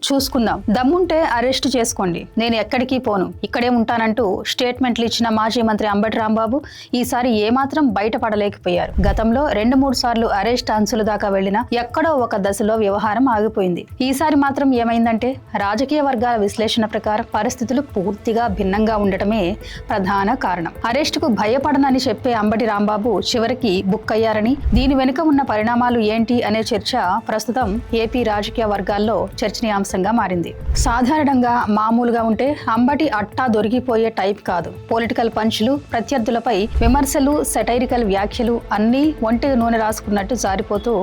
చూసుకుందాం, దమ్ముంటే అరెస్ట్ చేసుకోండి, నేను ఎక్కడికి పోను, ఇక్కడే ఉంటానంటూ స్టేట్మెంట్లు ఇచ్చిన మాజీ మంత్రి అంబటి రాంబాబు ఈసారి ఏమాత్రం బయటపడలేకపోయారు. గతంలో 2-3 సార్లు అరెస్ట్ అంచుల దాకా వెళ్లినా ఎక్కడో ఒక దశలో వ్యవహారం ఆగిపోయింది. ఈసారి మాత్రం ఏమైందంటే రాజకీయ వర్గాల విశ్లేషణ ప్రకారం పరిస్థితులు పూర్తిగా భిన్నంగా ఉండటమే ప్రధాన కారణం. అరెస్టుకు భయపడనని చెప్పే అంబటి రాంబాబు చివరికి బుక్ అయ్యారని, దీని వెనుక ఉన్న పరిణామాలు ఏంటి అనే చర్చ ప్రస్తుతం ఏపీ రాజకీయ వర్గాల్లో చర్చనీయాంశంగా మారింది. సాధారణంగా మామూలుగా ఉంటే అంబటి అట్టా దొరికిపోయే టైప్ కాదు. పొలిటికల్ పంచ్లు, ప్రత్యర్థులపై విమర్శలు, సెటైరికల్ వ్యాఖ్యలు అన్నీ ఒంటి నూనె రాసుకున్నట్టు జారిపోతూ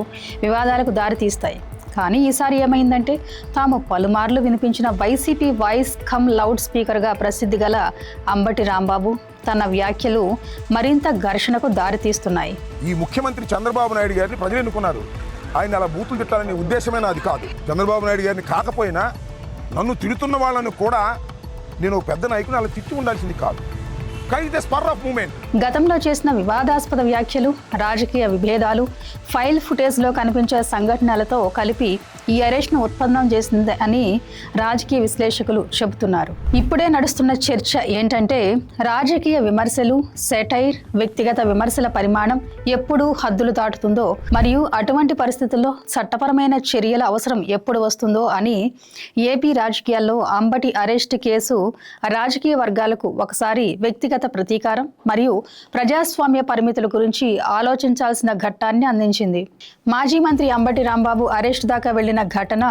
వివాదాలకు దారితీస్తాయి. కానీ ఈసారి ఏమైందంటే తాము పలుమార్లు వినిపించిన వైసీపీ వాయిస్ కమ్ లౌడ్ స్పీకర్గా ప్రసిద్ధి గల అంబటి రాంబాబు తన వ్యాఖ్యలు మరింత ఘర్షణకు దారితీస్తున్నాయి. ఈ ముఖ్యమంత్రి చంద్రబాబు నాయుడు గారిని ప్రజలు ఎన్నుకున్నారు. ఆయన అలా బూతులు తిట్టాలనే ఉద్దేశమైన అది కాదు. చంద్రబాబు నాయుడు గారిని కాకపోయినా నన్ను తిడుతున్న వాళ్ళను కూడా నేను పెద్ద నాయకుని అలా తిట్టి ఉండాల్సింది కాదు. గతంలో చేసిన వివాదాస్పద వ్యాఖ్యలు, రాజకీయ విభేదాలు, ఫైల్ ఫుటేజ్లో కనిపించే సంఘటనలతో కలిపి ఈ అరెస్ట్ను ఉత్పన్నం చేసింది అని రాజకీయ విశ్లేషకులు చెబుతున్నారు. ఇప్పుడే నడుస్తున్న చర్చ ఏంటంటే రాజకీయ విమర్శలు, సెటైర్, వ్యక్తిగత విమర్శల పరిమాణం ఎప్పుడు హద్దులు దాటుతుందో మరియు అటువంటి పరిస్థితుల్లో చట్టపరమైన చర్యల అవసరం ఎప్పుడు వస్తుందో అని. ఏపీ రాజకీయాల్లో అంబటి అరెస్ట్ కేసు రాజకీయ వర్గాలకు ఒకసారి వ్యక్తిగత ప్రతీకారం మరియు ప్రజాస్వామ్య పరిమితుల గురించి ఆలోచించాల్సిన ఘట్టాన్ని అందించింది. మాజీ మంత్రి అంబటి రాంబాబు అరెస్ట్ దాకా వెళ్లిన ఘటన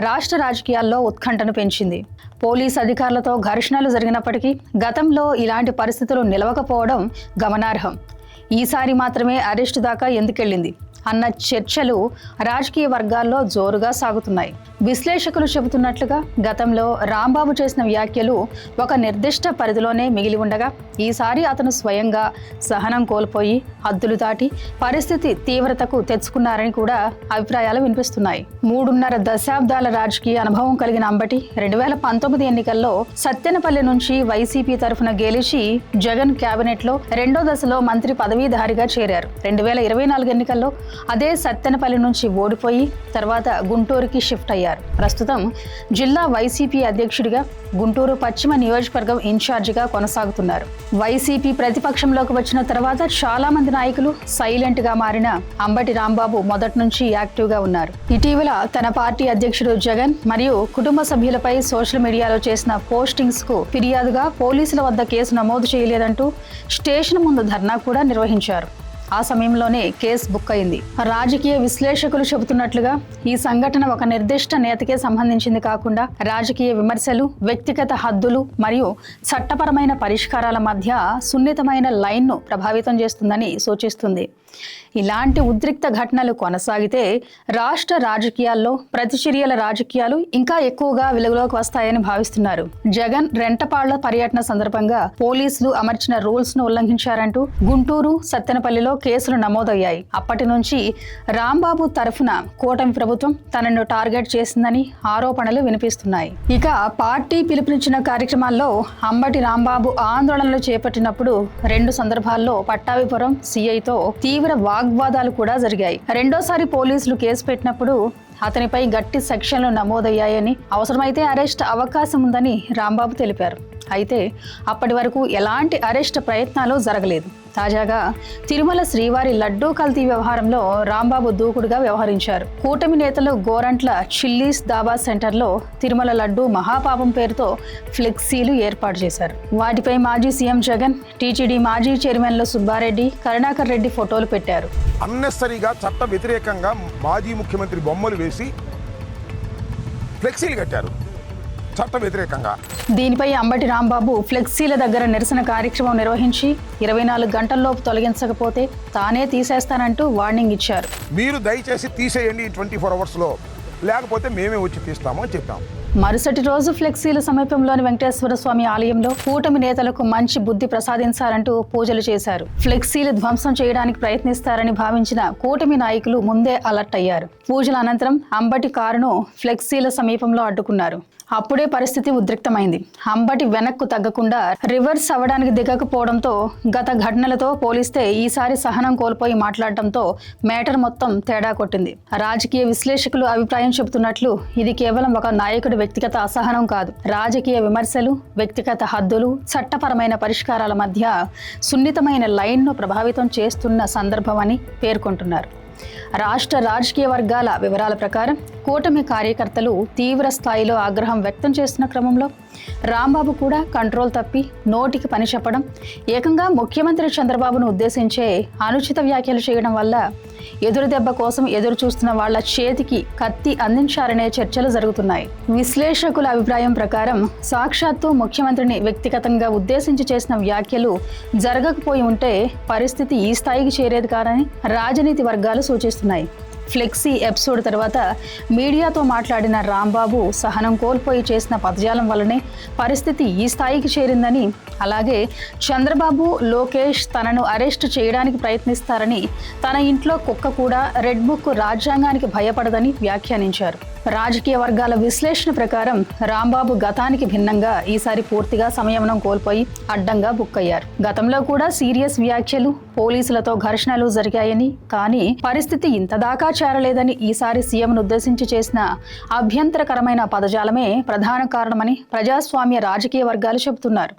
రాష్ట్ర రాజకీయాల్లో ఉత్కంఠను పెంచింది. పోలీస్ అధికారులతో ఘర్షణలు జరిగినప్పటికీ గతంలో ఇలాంటి పరిస్థితులు నిలవకపోవడం గమనార్హం. ఈసారి మాత్రమే అరెస్టు దాకా ఎందుకెళ్లింది అన్న చర్చలు రాజకీయ వర్గాల్లో జోరుగా సాగుతున్నాయి. విశ్లేషకులు చెబుతున్నట్లుగా గతంలో రాంబాబు చేసిన వ్యాఖ్యలు ఒక నిర్దిష్ట పరిధిలోనే మిగిలి ఉండగా ఈసారి అతను స్వయంగా సహనం కోల్పోయి హద్దులు దాటి పరిస్థితి తీవ్రతకు తెచ్చుకున్నారని కూడా అభిప్రాయాలు వినిపిస్తున్నాయి. 3.5 దశాబ్దాల రాజకీయ అనుభవం కలిగిన అంబటి 2019 ఎన్నికల్లో సత్తెనపల్లి నుంచి వైసీపీ తరఫున గెలిచి జగన్ కేబినెట్లో 2వ దశలో మంత్రి పదవీధారిగా చేరారు. 2024 ఎన్నికల్లో అదే సత్తెనపల్లి నుంచి ఓడిపోయి తర్వాత గుంటూరుకి షిఫ్ట్ అయ్యారు. ప్రస్తుతం జిల్లా వైసీపీ అధ్యక్షుడిగా గుంటూరు పశ్చిమ నియోజకవర్గం ఇన్ఛార్జిగా కొనసాగుతున్నారు. వైసీపీ ప్రతిపక్షంలోకి వచ్చిన తర్వాత చాలా మంది నాయకులు సైలెంట్ గా మారిన అంబటి రాంబాబు మొదటి నుంచి యాక్టివ్ గా ఉన్నారు. ఇటీవల తన పార్టీ అధ్యక్షుడు జగన్ మరియు కుటుంబ సభ్యులపై సోషల్ మీడియాలో చేసిన పోస్టింగ్స్ కు ఫిర్యాదుగా పోలీసుల వద్ద కేసు నమోదు చేయలేదంటూ స్టేషన్ ముందు ధర్నా కూడా నిర్వహించారు. ఆ సమయంలోనే కేసు బుక్ అయింది. రాజకీయ విశ్లేషకులు చెబుతున్నట్లుగా ఈ సంఘటన ఒక నిర్దిష్ట నేతకే సంబంధించింది కాకుండా రాజకీయ విమర్శలు, వ్యక్తిగత హద్దులు మరియు చట్టపరమైన పరిష్కారాల మధ్య సున్నితమైన లైన్ను ప్రభావితం చేస్తుందని సూచిస్తుంది. ఇలాంటి ఉద్రిక్త ఘటనలు కొనసాగితే రాష్ట్ర రాజకీయాల్లో ప్రతిచర్యల రాజకీయాలు ఇంకా ఎక్కువగా వెలుగులోకి వస్తాయని భావిస్తున్నారు. జగన్ రెంటపాళ్ల పర్యటన సందర్భంగా పోలీసులు అమర్చిన రూల్స్ ను ఉల్లంఘించారంటూ గుంటూరు, సత్తెనపల్లిలో కేసులు నమోదయ్యాయి. అప్పటి నుంచి రాంబాబు తరఫున కూటమి ప్రభుత్వం తనను టార్గెట్ చేసిందని ఆరోపణలు వినిపిస్తున్నాయి. ఇక పార్టీ పిలుపునిచ్చిన కార్యక్రమాల్లో అంబటి రాంబాబు ఆందోళనలు చేపట్టినప్పుడు 2 సందర్భాల్లో పట్టాభిపురం సిఐతో తీవ్ర వాగ్వాదాలు కూడా జరిగాయి. రెండోసారి పోలీసులు కేసు పెట్టినప్పుడు అతనిపై గట్టి సెక్షన్లు నమోదయ్యాయని, అవసరమైతే అరెస్ట్ అవకాశం ఉందని రాంబాబు తెలిపారు. అయితే అప్పటి వరకు ఎలాంటి అరెస్ట్ ప్రయత్నాలు జరగలేదు. తాజాగా తిరుమల శ్రీవారి లడ్డూ కల్తీ వ్యవహారంలో రాంబాబు దూకుడుగా వ్యవహరించారు. కూటమి నేతలు గోరంట్ల చిల్లీస్ దాబా సెంటర్లో తిరుమల లడ్డూ మహాపాపం పేరుతో ఫ్లెక్సీలు ఏర్పాటు చేశారు. వాటిపై మాజీ సీఎం జగన్, టీటీడీ మాజీ చైర్మన్లు సుబ్బారెడ్డి, కరుణాకర్ రెడ్డి ఫోటోలు పెట్టారు. అన్నెసరిగా చట్ట వ్యతిరేకంగా మాజీ ముఖ్యమంత్రి బొమ్మలు వేసి ఫ్లెక్సీలు కట్టారు చట్ట వ్యతిరేకంగా. దీనిపై అంబటి రాంబాబు ఫ్లెక్సీల దగ్గర నిరసన కార్యక్రమం నిర్వహించి 24 గంటల్లోపు తొలగించకపోతే తానే తీసేస్తానంటూ వార్నింగ్ ఇచ్చారు. మీరు దయచేసి తీసేయండి 24 అవర్స్లో, లేకపోతే మేమే వచ్చి తీస్తామో అని చెప్పాం. మరుసటి రోజు ఫ్లెక్సీల సమీపంలోని వెంకటేశ్వర స్వామి ఆలయంలో కూటమి నేతలకు మంచి బుద్ధి ప్రసాదించాలంటూ పూజలు చేశారు. ఫ్లెక్సీలు ధ్వంసం చేయడానికి ప్రయత్నిస్తారని భావించిన కూటమి నాయకులు ముందే అలర్ట్ అయ్యారు. పూజల అనంతరం అంబటి కారును ఫ్లెక్సీల సమీపంలో అడ్డుకున్నారు. అప్పుడే పరిస్థితి ఉద్రిక్తమైంది. అంబటి వెనక్కు తగ్గకుండా రివర్స్ అవ్వడానికి దిగకపోవడంతో, గత ఘటనలతో పోలిస్తే ఈసారి సహనం కోల్పోయి మాట్లాడటంతో మేటర్ మొత్తం తేడా కొట్టింది. రాజకీయ విశ్లేషకులు అభిప్రాయం చెబుతున్నట్లు ఇది కేవలం ఒక నాయకుడి వ్యక్తిగత అసహనం కాదు. రాజకీయ విమర్శలు, వ్యక్తిగత హద్దులు, చట్టపరమైన పరిష్కారాల మధ్య సున్నితమైన లైన్ను ప్రభావితం చేస్తున్న సందర్భం అని పేర్కొంటున్నారు. రాష్ట్ర రాజకీయ వర్గాల వివరాల ప్రకారం కూటమి కార్యకర్తలు తీవ్ర స్థాయిలో ఆగ్రహం వ్యక్తం చేస్తున్న క్రమంలో రాంబాబు కూడా కంట్రోల్ తప్పి నోటికి పని చెప్పడం, ఏకంగా ముఖ్యమంత్రి చంద్రబాబును ఉద్దేశించే అనుచిత వ్యాఖ్యలు చేయడం వల్ల ఎదురు దెబ్బ కోసం ఎదురు చూస్తున్న వాళ్ల చేతికి కత్తి అందించారనే చర్చలు జరుగుతున్నాయి. విశ్లేషకుల అభిప్రాయం ప్రకారం సాక్షాత్తు ముఖ్యమంత్రిని వ్యక్తిగతంగా ఉద్దేశించి చేసిన వ్యాఖ్యలు జరగకపోయి ఉంటే పరిస్థితి ఈ స్థాయికి చేరేది కాదని రాజనీతి వర్గాలు సూచిస్తున్నాయి. ఫ్లెక్సీ ఎపిసోడ్ తర్వాత మీడియాతో మాట్లాడిన రాంబాబు సహనం కోల్పోయి చేసిన పదజాలం వల్లనే పరిస్థితి ఈ స్థాయికి చేరిందని, అలాగే చంద్రబాబు, లోకేష్ తనను అరెస్ట్ చేయడానికి ప్రయత్నిస్తారని, తన ఇంట్లో కుక్క కూడా రెడ్ బుక్ రాజ్యాంగానికి భయపడదని వ్యాఖ్యానించారు. రాజకీయ వర్గాల విశ్లేషణ ప్రకారం రాంబాబు గతానికి భిన్నంగా ఈసారి పూర్తిగా సంయమనం కోల్పోయి అడ్డంగా బుక్ అయ్యారు. గతంలో కూడా సీరియస్ వ్యాఖ్యలు, పోలీసులతో ఘర్షణలు జరిగాయని, కానీ పరిస్థితి ఇంతదాకా చేరలేదని, ఈసారి సీఎంను ఉద్దేశించి చేసిన అభ్యంతరకరమైన పదజాలమే ప్రధాన కారణమని ప్రజాస్వామ్య రాజకీయ వర్గాలు చెబుతున్నారు.